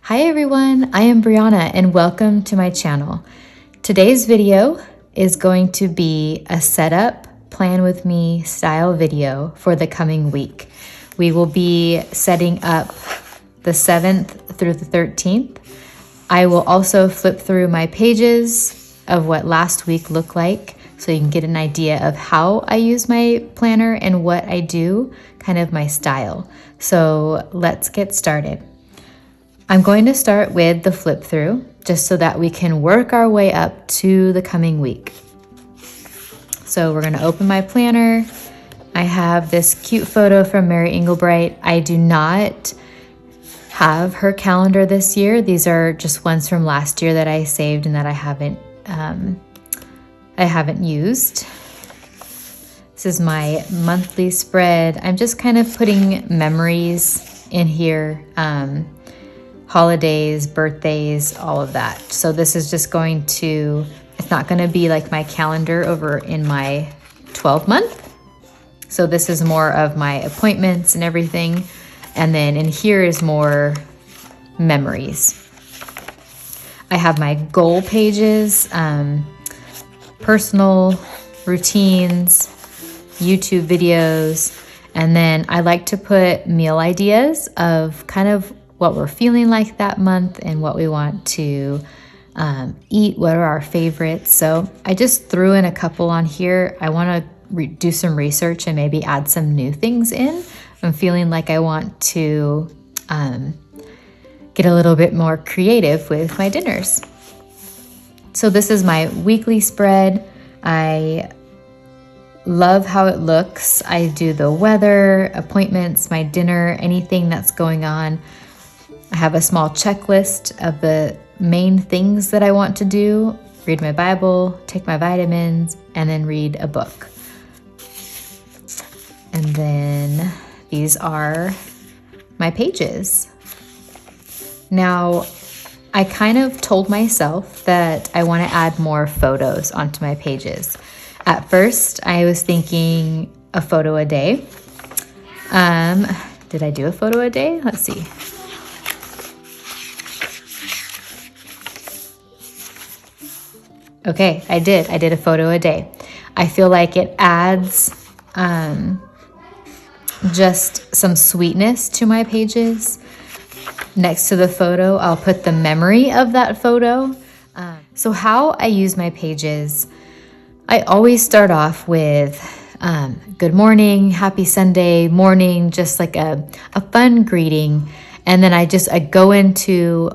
Hi everyone, I am Brianna and welcome to my channel. Today's video is going to be a setup, plan with me style video for the coming week. We will be setting up the 7th through the 13th. I will also flip through my pages of what last week looked like so you can get an idea of how I use my planner and what I do, kind of my style. So let's get started. I'm going to start with the flip through just so that we can work our way up to the coming week. So we're going to open my planner. I have this cute photo from Mary Englebright. I do not have her calendar this year. These are just ones from last year that I saved and that I haven't used. This is my monthly spread. I'm just kind of putting memories in here. Holidays, birthdays, all of that. So this is just it's not going to be like my calendar over in my 12 month. So this is more of my appointments and everything. And then in here is more memories. I have my goal pages, personal routines, YouTube videos, and then I like to put meal ideas of kind of what we're feeling like that month and what we want to eat, what are our favorites. So I just threw in a couple on here. I want to do some research and maybe add some new things in. I'm feeling like I want to get a little bit more creative with my dinners. So this is my weekly spread. I love how it looks. I do the weather, appointments, my dinner, anything that's going on. I have a small checklist of the main things that I want to do: read my Bible, take my vitamins, and then read a book. And then these are my pages. Now, I kind of told myself that I want to add more photos onto my pages. At first, I was thinking a photo a day. Did I do a photo a day? Let's see. Okay, I did a photo a day. I feel like it adds just some sweetness to my pages. Next to the photo, I'll put the memory of that photo. So how I use my pages, I always start off with good morning, happy Sunday morning, just like a fun greeting. And then I go into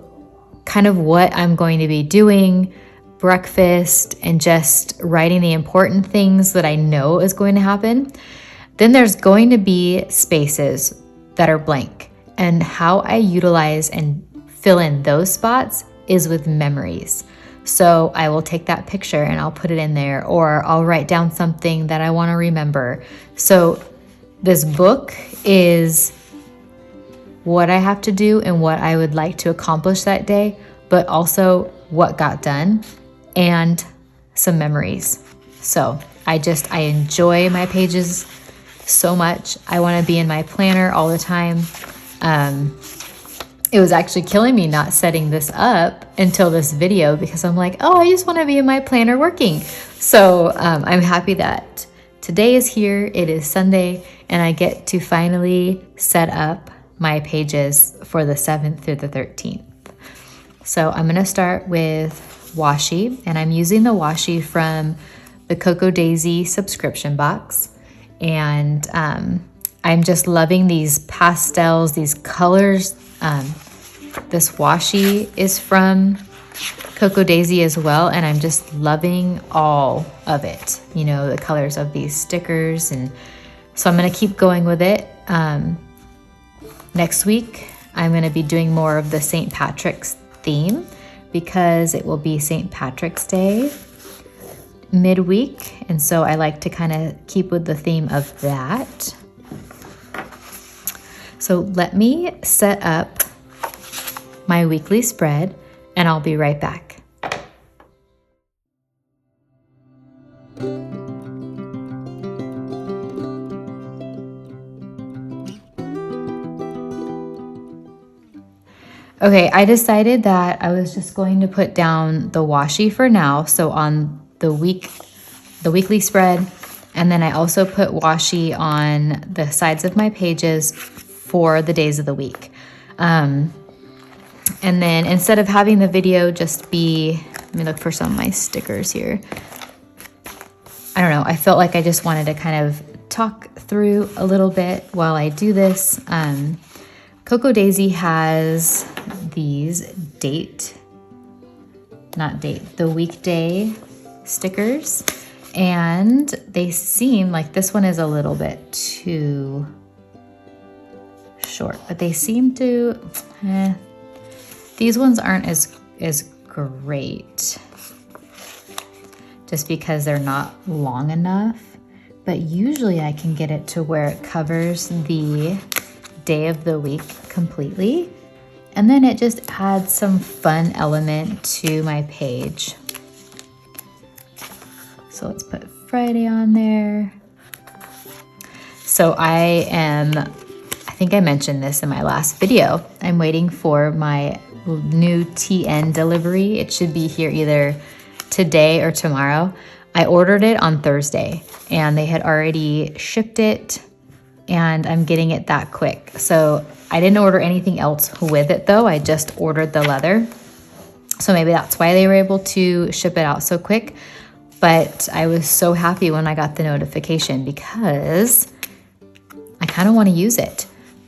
kind of what I'm going to be doing, breakfast, and just writing the important things that I know is going to happen. Then there's going to be spaces that are blank, and how I utilize and fill in those spots is with memories. So I will take that picture and I'll put it in there, or I'll write down something that I want to remember. So this book is what I have to do and what I would like to accomplish that day, but also what got done and some memories. So I enjoy my pages so much. I want to be in my planner all the time. It was actually killing me not setting this up until this video, because I'm like, oh, I just want to be in my planner working. So I'm happy that today is here. It is Sunday and I get to finally set up my pages for the 7th through the 13th. So I'm going to start with Washi, and I'm using the Washi from the Cocoa Daisy subscription box. And I'm just loving these pastels, these colors. This Washi is from Cocoa Daisy as well, and I'm just loving all of it. You know, the colors of these stickers, and so I'm going to keep going with it. Next week, I'm going to be doing more of the St. Patrick's theme, because it will be St. Patrick's Day midweek, and so I like to kind of keep with the theme of that. So let me set up my weekly spread and I'll be right back. Okay, I decided that I was just going to put down the washi for now. So on the weekly spread, and then I also put washi on the sides of my pages for the days of the week. And then instead of having the video just be, let me look for some of my stickers here. I don't know, I felt like I just wanted to kind of talk through a little bit while I do this. Coco Daisy has these the weekday stickers, and they seem like this one is a little bit too short, but they seem to, these ones aren't as great just because they're not long enough, but usually I can get it to where it covers the day of the week completely. And then it just adds some fun element to my page. So let's put Friday on there. So I think I mentioned this in my last video. I'm waiting for my new TN delivery. It should be here either today or tomorrow. I ordered it on Thursday and they had already shipped it, and I'm getting it that quick. So I didn't order anything else with it though. I just ordered the leather. So maybe that's why they were able to ship it out so quick. But I was so happy when I got the notification because I kind of want to use it.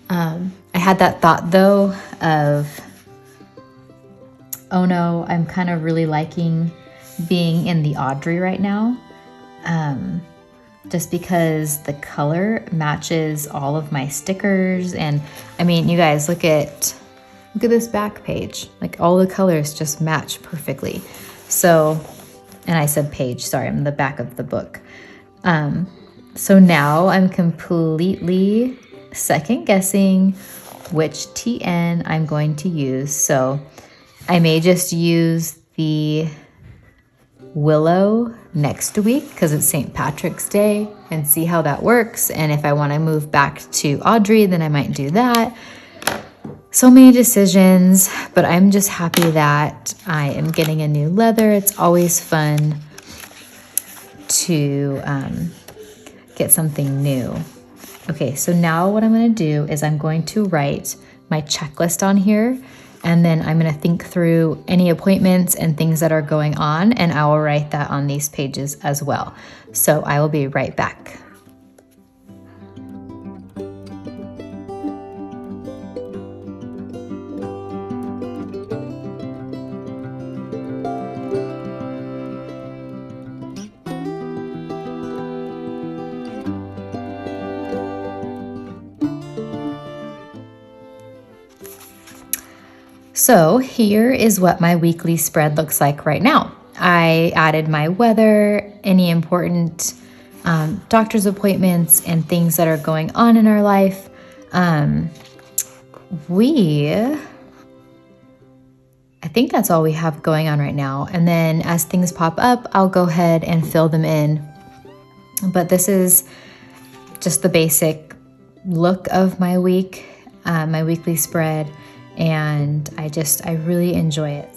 I had that thought though of, oh no, I'm kind of really liking being in the Audrey right now. Just because the color matches all of my stickers. And I mean, you guys, look at this back page. Like all the colors just match perfectly. So, and I said page, sorry, I'm the back of the book. So now I'm completely second guessing which TN I'm going to use. So I may just use the Willow next week because it's St. Patrick's Day and see how that works. And if I want to move back to Audrey, then I might do that. So many decisions, but I'm just happy that I am getting a new leather. It's always fun to get something new. Okay, so now what I'm going to do is I'm going to write my checklist on here, and then I'm going to think through any appointments and things that are going on, and I will write that on these pages as well. So I will be right back. So here is what my weekly spread looks like right now. I added my weather, any important doctor's appointments, and things that are going on in our life. I think that's all we have going on right now. And then as things pop up, I'll go ahead and fill them in. But this is just the basic look of my week, my weekly spread. And I really enjoy it.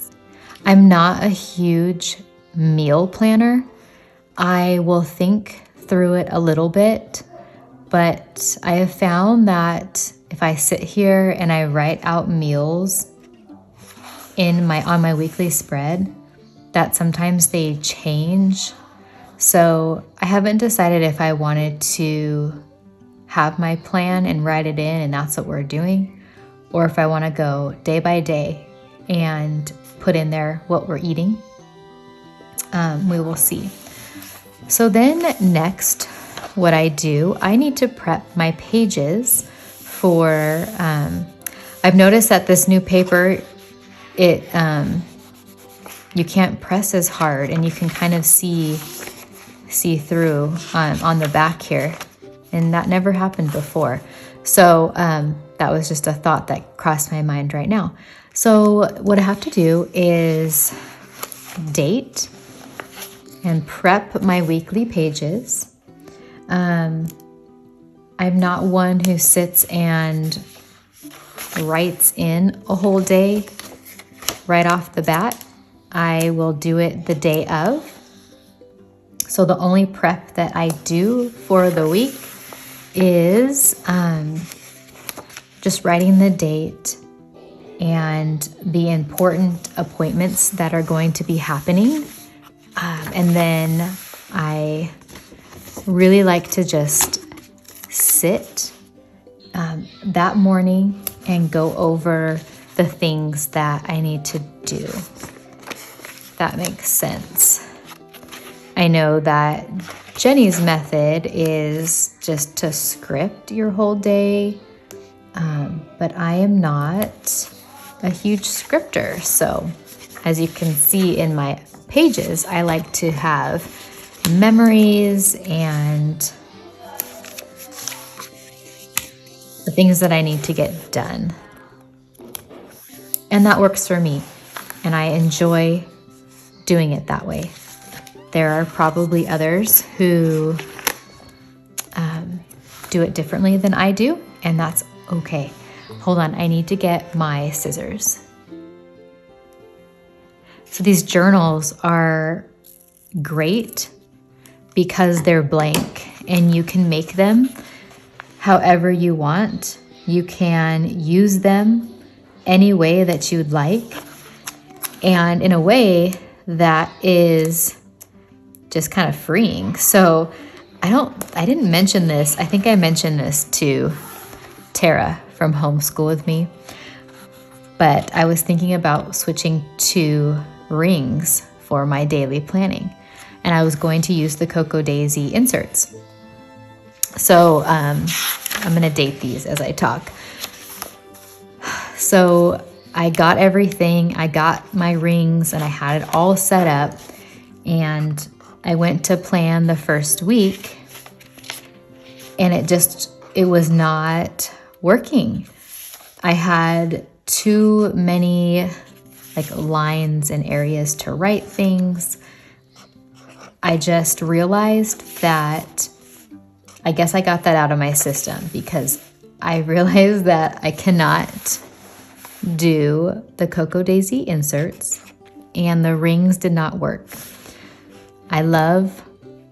I'm not a huge meal planner. I will think through it a little bit, but I have found that if I sit here and I write out meals on my weekly spread, that sometimes they change. So I haven't decided if I wanted to have my plan and write it in and that's what we're doing, or if I want to go day by day and put in there what we're eating. We will see. So then next, what I do, I need to prep my pages for, I've noticed that this new paper, you can't press as hard and you can kind of see through on the back here. And that never happened before. So that was just a thought that crossed my mind right now. So what I have to do is date and prep my weekly pages. I'm not one who sits and writes in a whole day right off the bat. I will do it the day of. So the only prep that I do for the week is just writing the date and the important appointments that are going to be happening. And then I really like to just sit that morning and go over the things that I need to do. That makes sense. I know that Jenny's method is just to script your whole day, but I am not a huge scripter. So as you can see in my pages, I like to have memories and the things that I need to get done. And that works for me, and I enjoy doing it that way. There are probably others who do it differently than I do, and that's okay. Hold on, I need to get my scissors. So these journals are great because they're blank, and you can make them however you want. You can use them any way that you'd like, and in a way that is just kind of freeing. So I didn't mention this. I think I mentioned this to Tara from Homeschool With Me, but I was thinking about switching to rings for my daily planning, and I was going to use the Cocoa Daisy inserts. So I'm going to date these as I talk. So I got everything. I got my rings and I had it all set up, and I went to plan the first week, and it was not working. I had too many lines and areas to write things. I just realized that I guess I got that out of my system, because I realized that I cannot do the Cocoa Daisy inserts, and the rings did not work. I love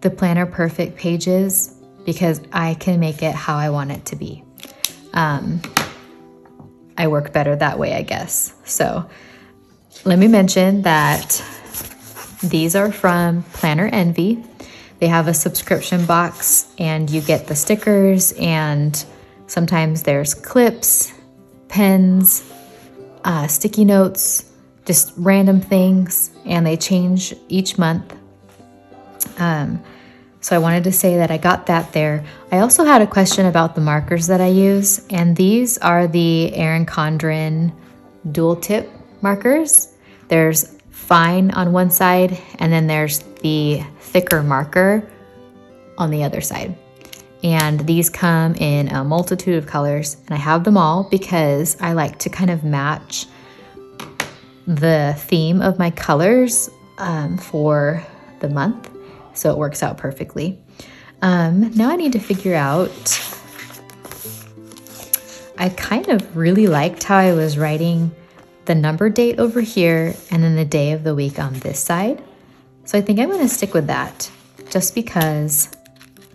the Planner Perfect pages because I can make it how I want it to be. I work better that way, I guess. So let me mention that these are from Planner Envy. They have a subscription box, and you get the stickers, and sometimes there's clips, pens, sticky notes, just random things, and they change each month. So I wanted to say that I got that there. I also had a question about the markers that I use, and these are the Erin Condren dual tip markers. There's fine on one side, and then there's the thicker marker on the other side. And these come in a multitude of colors, and I have them all because I like to kind of match the theme of my colors for the month. So it works out perfectly. Now I need to figure out, I kind of really liked how I was writing the number date over here and then the day of the week on this side. So I think I'm going to stick with that just because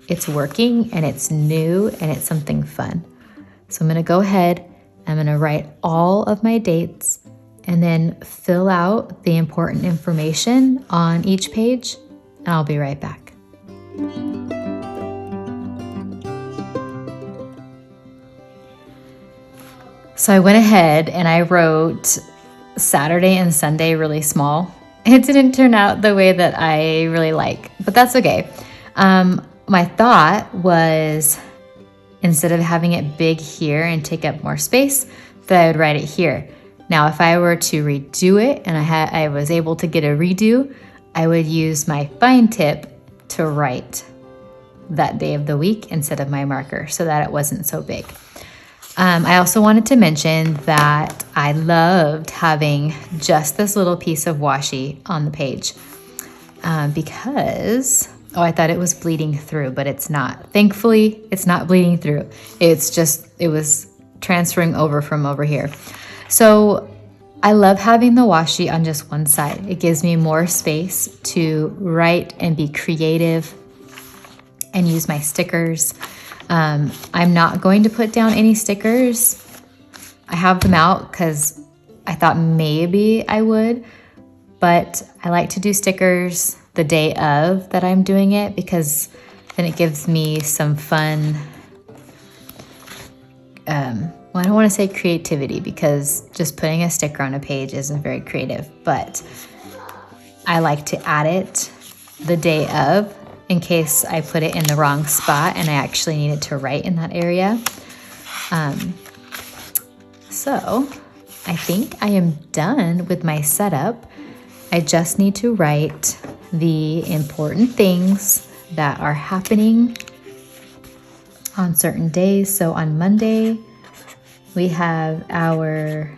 it's working and it's new and it's something fun. So I'm going to go ahead, I'm going to write all of my dates and then fill out the important information on each page, and I'll be right back. So I went ahead and I wrote Saturday and Sunday really small. It didn't turn out the way that I really like, but that's okay. My thought was, instead of having it big here and take up more space, that I would write it here. Now, if I were to redo it and I was able to get a redo, I would use my fine tip to write that day of the week instead of my marker so that it wasn't so big. I also wanted to mention that I loved having just this little piece of washi on the page because, I thought it was bleeding through, but it's not. Thankfully, it's not bleeding through. It was transferring over from over here. So I love having the washi on just one side. It gives me more space to write and be creative and use my stickers. I'm not going to put down any stickers. I have them out because I thought maybe I would, but I like to do stickers the day of that I'm doing it because then it gives me some fun, well, I don't want to say creativity because just putting a sticker on a page isn't very creative, but I like to add it the day of in case I put it in the wrong spot and I actually need it to write in that area. So I think I am done with my setup. I just need to write the important things that are happening on certain days. So on Monday, we have our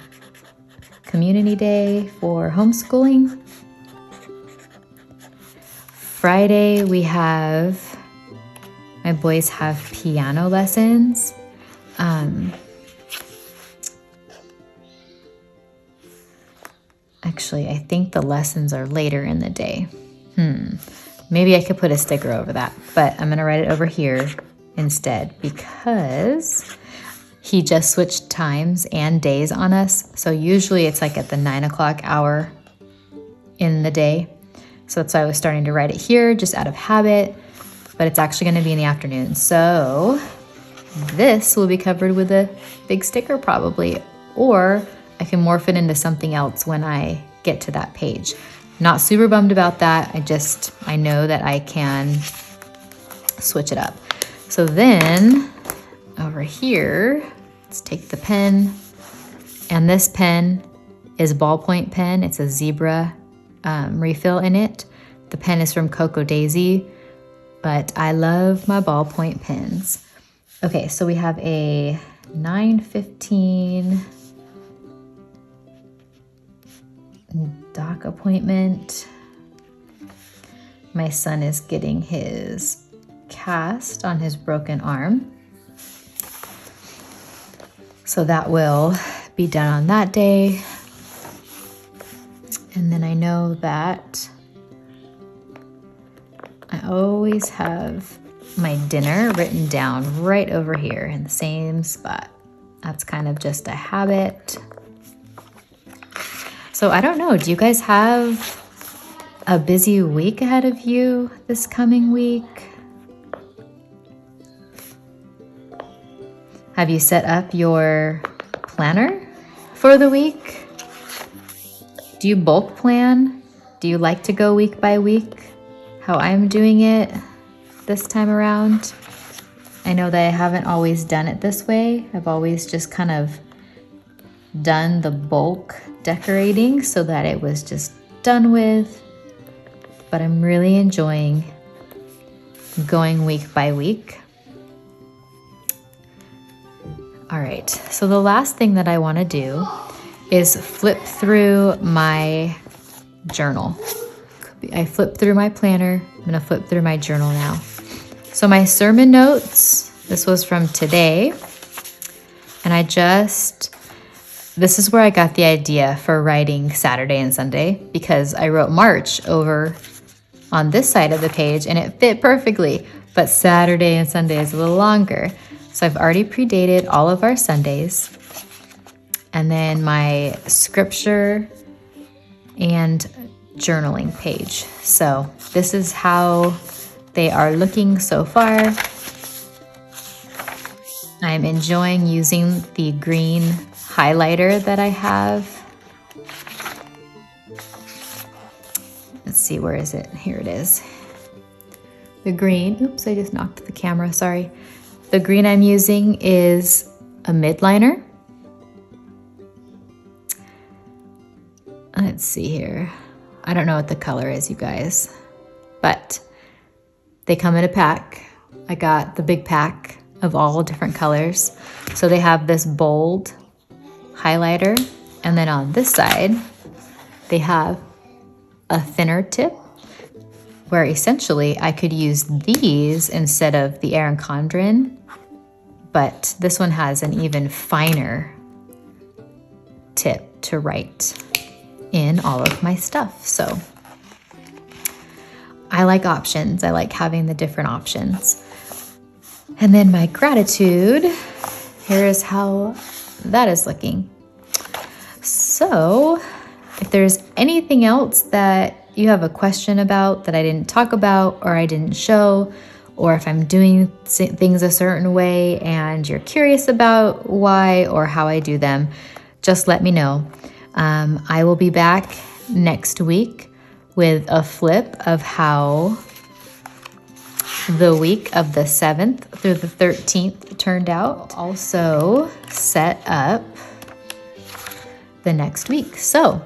community day for homeschooling. Friday, my boys have piano lessons. Actually, I think the lessons are later in the day. Maybe I could put a sticker over that, but I'm gonna write it over here instead because he just switched times and days on us. So usually it's like at the 9 o'clock hour in the day. So that's why I was starting to write it here just out of habit, but it's actually gonna be in the afternoon. So this will be covered with a big sticker probably, or I can morph it into something else when I get to that page. Not super bummed about that. I know that I can switch it up. So then over here, let's take the pen. And this pen is ballpoint pen. It's a zebra refill in it. The pen is from Cocoa Daisy, but I love my ballpoint pens. Okay, so we have a 9:15 doc appointment. My son is getting his cast on his broken arm. So that will be done on that day. And then I know that I always have my dinner written down right over here in the same spot. That's kind of just a habit. So I don't know, do you guys have a busy week ahead of you this coming week? Have you set up your planner for the week? Do you bulk plan? Do you like to go week by week? How I'm doing it this time around? I know that I haven't always done it this way. I've always just kind of done the bulk decorating so that it was just done with, but I'm really enjoying going week by week. All right, so the last thing that I want to do is flip through my journal. I flipped through my planner. I'm gonna flip through my journal now. So my sermon notes, this was from today, and this is where I got the idea for writing Saturday and Sunday, because I wrote March over on this side of the page and it fit perfectly, but Saturday and Sunday is a little longer. So I've already predated all of our Sundays. And then my scripture and journaling page. So this is how they are looking so far. I'm enjoying using the green highlighter that I have. Let's see, where is it? Here it is. The green, oops, I just knocked the camera, sorry. The green I'm using is a midliner. Let's see here. I don't know what the color is, you guys, but they come in a pack. I got the big pack of all different colors. So they have this bold highlighter, and then on this side, they have a thinner tip where essentially I could use these instead of the Erin Condren but this one has an even finer tip to write in all of my stuff. So I like options. I like having the different options. And then my gratitude, here is how that is looking. So if there's anything else that you have a question about that I didn't talk about or I didn't show, or if I'm doing things a certain way and you're curious about why or how I do them, just let me know. I will be back next week with a flip of how the week of the 7th through the 13th turned out. Also set up the next week. So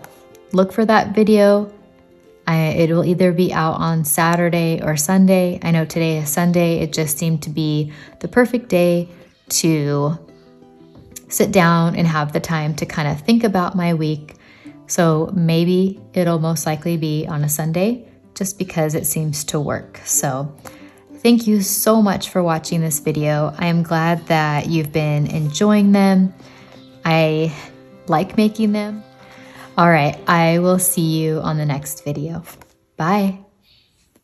look for that video. It will either be out on Saturday or Sunday. I know today is Sunday. It just seemed to be the perfect day to sit down and have the time to kind of think about my week. So maybe it'll most likely be on a Sunday just because it seems to work. So thank you so much for watching this video. I am glad that you've been enjoying them. I like making them. All right, I will see you on the next video. Bye.